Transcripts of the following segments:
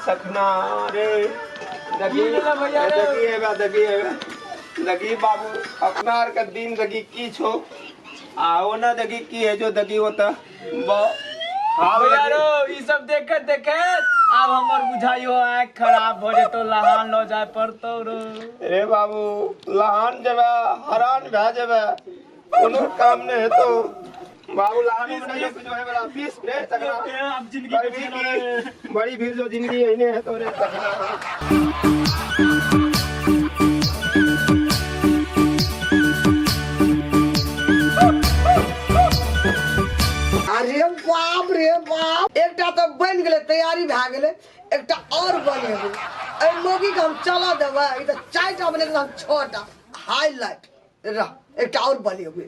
सखना रे दगी भैया दगी बाबू अपना आर का दिन दगी की छो आओ ना दगी की है जो दगी होता हाँ भैया रो ये सब देखत अब हमर बुझाइयो आँख खराब हो जाए तो लहान लो जाए पड़तो रो। अरे बाबू लहान जबे हरान भे जबे कोनो काम ने है तो बाबू लहान में जो है बड़ा पीस रे तकना अब जिंदगी बड़ी भीड़ जो जिंदगी इने है तो रे तकना। अरे बाप रे बाप एकटा तो बन गेले तैयारी भए गेले एकटा और बनेबे ए मोगी के हम चला देबे ई तो 4टा बने हम 6टा हाईलाइट रह एकटा और बनेबे।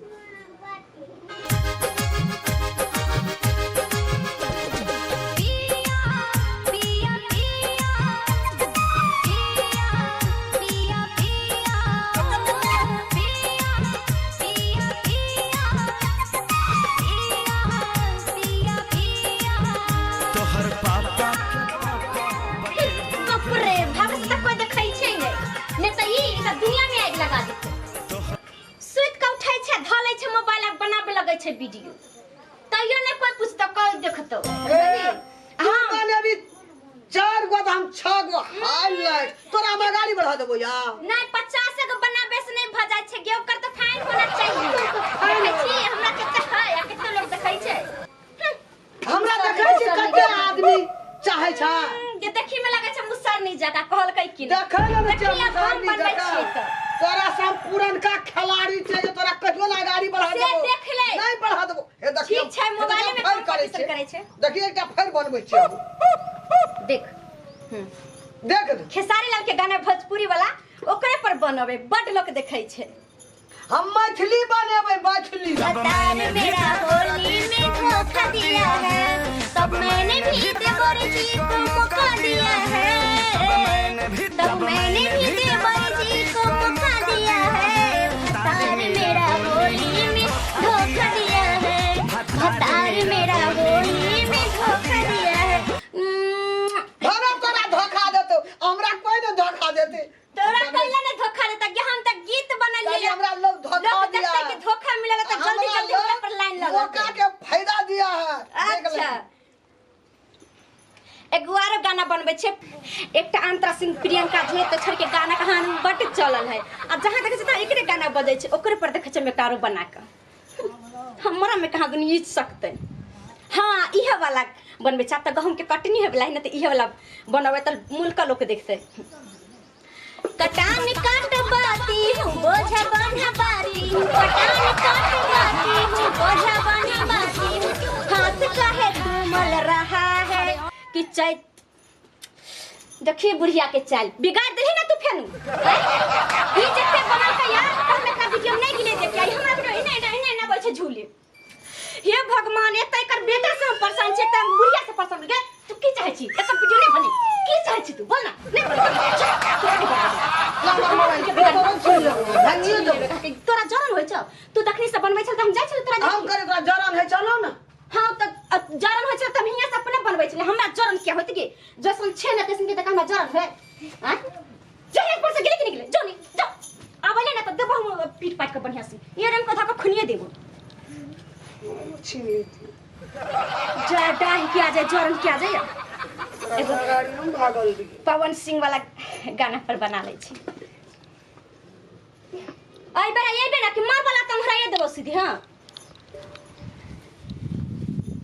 वीडियो तइयो ने कोई पूछतो कोई देखतो हां माने अभी 4 गो हम 6 गो हाईलाइट तोरा में गाड़ी बढ़ा देबो या नहीं 50 गो बनाबे से नहीं भ जाय छै गे ओकर तो फाइन होना चाहिए देखै छी हमरा कते है या कते लोग देखै छै हमरा देखै छी कते आदमी चाहे छ जे देखि में लागे छै मुसरनी जगह कहल कै की देखै न छै मुसरनी जगह तोरा सब पुरनका खिलाड़ी छै जे तोरा कहियो ना गाड़ी बढ़ा देबो से देख ले नहीं बढ़ा देबो हे देखियो ठीक छै मोबाइल में कंपटीशन करे छै देखिए एकटा फेर बनबै छै देख देख खेसारी लाल के गाना भोजपुरी वाला ओकरे पर बनबे बड लोग देखै छै हम मैथिली बनेबै मैथिली। बतान मेरा होली में धोखा दिया है तब मैंने भी देवर जी को मौका दिया है तब मैंने भी देवर जी को मौका दिया है बतान मेरा होली में धोखा दिया है बतान मेरा होली में धोखा दिया है हमरा तोरा धोखा देतो हमरा कोई न धोखा देते तोरा कइला ने धोखा देता कि हम त गीत बनलिए हमरा लोग धोखा दिया कि धोखा मिलेगा तो जल्दी जल्दी उस पर लाइन लगा मौका के फायदा दिया है। अच्छा एगो आरो गाना बनबे छै एकटा अंतरा सिंह प्रियंका जे त छोड़ के गाना कहानी बड चलल है आ जहां देखे छै त एकरे गाना बजै छै ओकरे पर देखे छै मेकारो बना के हमरा में कहां गनी सकते हां इहे वाला बनबे छै त गहूम के कटनी है वाला न त इहे वाला बनबे त मुल्का लोग देखते कटान काटबाती हूँ बोझा बनवाती हूँ कटान काटबाती हूँ बोझा बनवाती हूँ हाथ काहे घूमल रहा है कि चैत देखिए बुढ़िया के चाल बिगाड़ दे ना तू फेनु ई जते बनल का यार हमें का वीडियो नहीं गिने देख आई हमरा वीडियो इने ना बोल छै झूले हे भगवान एतै कर बेटा से हम परेशान छै त बुढ़िया से परेशान गे तू की चाहे छी एकर वीडियो नहीं बने की चाहे छी तू बोल ना नहीं तोरा जरन होय छ तू तखनी से बनबै छ त हम जाय छ तोरा हम करे तोरा जरन है चलो ना हां त जरन होय छ त हम हिया से अपने बनबै छ हमरा जरन क्या होत के जसन छे न तसन के त हमरा जरन है हां जरन पर से गेले कि निकले जोनी जा आबले ना त देबो हम पीट पाट के बढ़िया से ये रंग को धक खुनिए देबो डाही क्या जाए जरन क्या जाए पवन सिंह वाला गाना पर बना ले छी आई बेरा ये बेरा कि मार वाला तम हराए देबो सीधी हां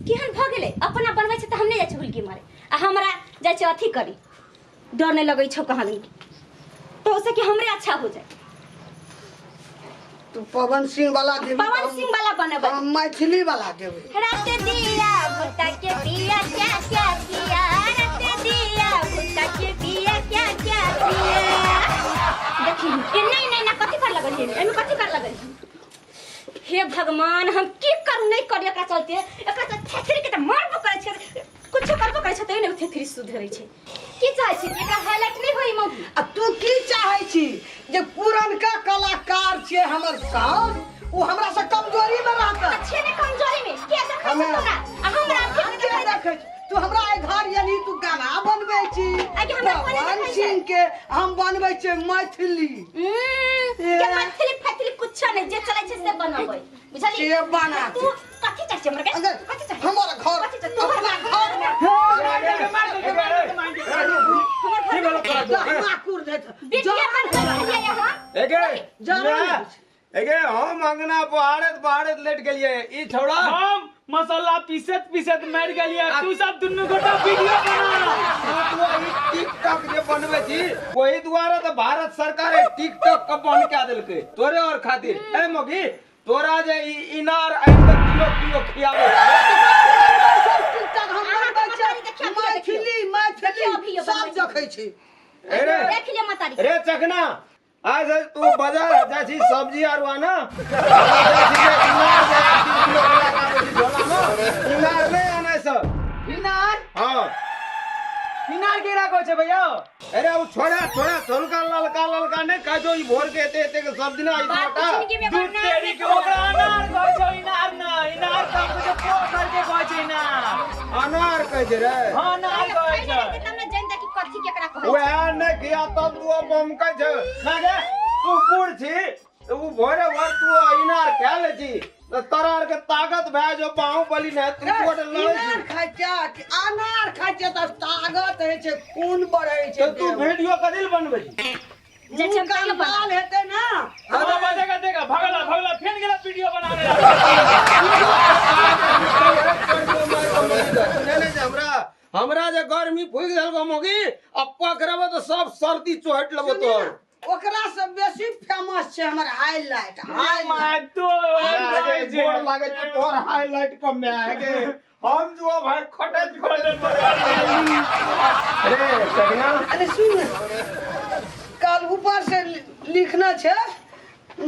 केहन भ गेले अपना बनबै छै त हम नै जाय छै हुलकी मारे आ हमरा जाय छै अथी करी डर नै लगै छौ कहां दिन तो से कि हमरे अच्छा हो जाए तू पवन सिंह वाला देबी पवन सिंह वाला बनबै हम मैथिली वाला देबे रात दिया भुट्टा के पिया क्या क्या किया रात दिया भुट्टा के पिया क्या क्या किया देखी नहीं ना कथि कर लगल है एमे कथि कर लगल हे भगवान हम की करू नहीं करिया का चलते एकरा त थेथरी के त मारबो करे छै कुछ करबो करे छै त नै थेथरी सुधरै छै की चाहे छी एकरा हाईलाइट नहीं होई मौगी आ तू की चाहे छी जे पुरनका कलाकार छै हमर साथ वो हमरा से कमजोरी में रहता अच्छे ने कमजोरी में के देखै छै तोरा हमरा के देखै तू हमरा ए घर यानी तू गाना बनबै छी सीन के हम बनबै छै मैथिली के मैथिली फैथिली कुछ नहीं जे चलै छै से बनबै बुझली से बना तू कथि चाहै छै हमरा के अगर कथि चाहै हमर घर कथि चाहै तोहर घर माकुर दे बिटिया बन के यहाँ एगे हम अंगना पहाड़त लेट गेलिए ई छोड़ा हम मसाला पीसत मर गेलिए तू सब दुन्नु गोटा वीडियो बना तू ई टिकटॉक जे बनबै छी ओही द्वारा तो भारत सरकार टिकटॉक का बन के देलकै तोरे और खातिर ए मोगी तोरा जे ई इनार आइंदा किलो खियाबे टिकटॉक हम बनबै छै मैथिली सब देखै छै अरे देख ले मतारी रे चकना आज तू बाजार जा छी सब्जी आर आना इनार नहीं आना सब इनार हाँ इनार के राखो छै भैया अरे वो छोड़ा छोलका ललका नहीं का जो ई भोर के एते के सब दिन आई बात छोटा जिंदगी में दूध तेरी के ओकरा अनार कहै छै इनार ना इनार का कुछ पोखर के कहै छै इनार अनार कह जे रे हां अनार कहै छै तमने जानता कि कथि केकरा कहै छै ओए नहीं किया तब तू बम कह छ ना गे तू बूढ़ छी तो वो भोरे भोर तू इनार खा ले छी तो तरार के ताकत भए जो बाहुबली ने तू कोट लड़ै इनार छी खाइ छै अनार खाइ छै त ताकत होइ छै खून बढ़ै छै तो तू वीडियो कदिल बनबै छी जे चमकाइयो बना बाल हेतै ना हां बजेगा देगा भगला फेन गेला वीडियो बनावे हमरा जे गर्मी फुक देल गो मोगी अब पकड़बो तो सब सर्दी चोहट लेबो तोर ओकरा से बेसी फेमस छै हमर हाईलाइट माय तो गोड़ लागे छै तोर हाईलाइट कम में आगे हम जो भाई खटत अरे सगना अरे सुन कल ऊपर से लिखना छै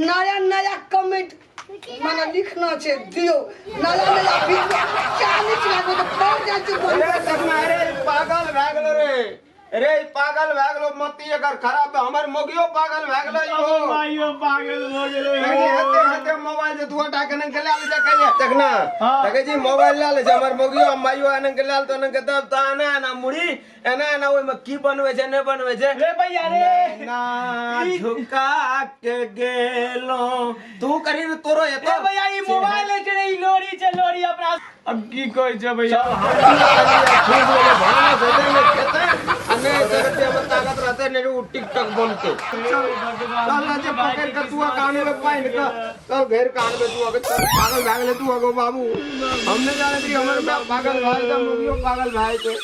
नया कमेंट माने लिखना छै दियो नया वीडियो 40 लाख तो पहुंच जाय छै अरे सगना अरे पागल भए गेलो रे पागल भए गेलो मती अगर खराब हमर मोगियो पागल भए गेलो यो माइयो पागल हो गेलो हेते मोबाइल जे दुआ टाके न गेला ले कहिए देखना देखे जी मोबाइल ला ले हमर मोगियो माइयो न गेला तो न के तब ताना ना मुड़ी एना ना ओइ में की बनवे छै नै बनवे छै रे भैया रे ना झुका के गेलो तू करी तोरो ए एतो भैया ई मोबाइल है जे ई लोरी छै लोरी अपना अब की कहै छै भैया खूब लोग भाना से में खेते अने जगते में ताकत रहते ने वो टिकटॉक बनते चल जे पकड़ के तू कान में पाइन का चल घेर कान में तू अगर पागल भाग ले तू अगो बाबू हमने जाने कि हमर पागल भाई का मुगियो पागल भाई के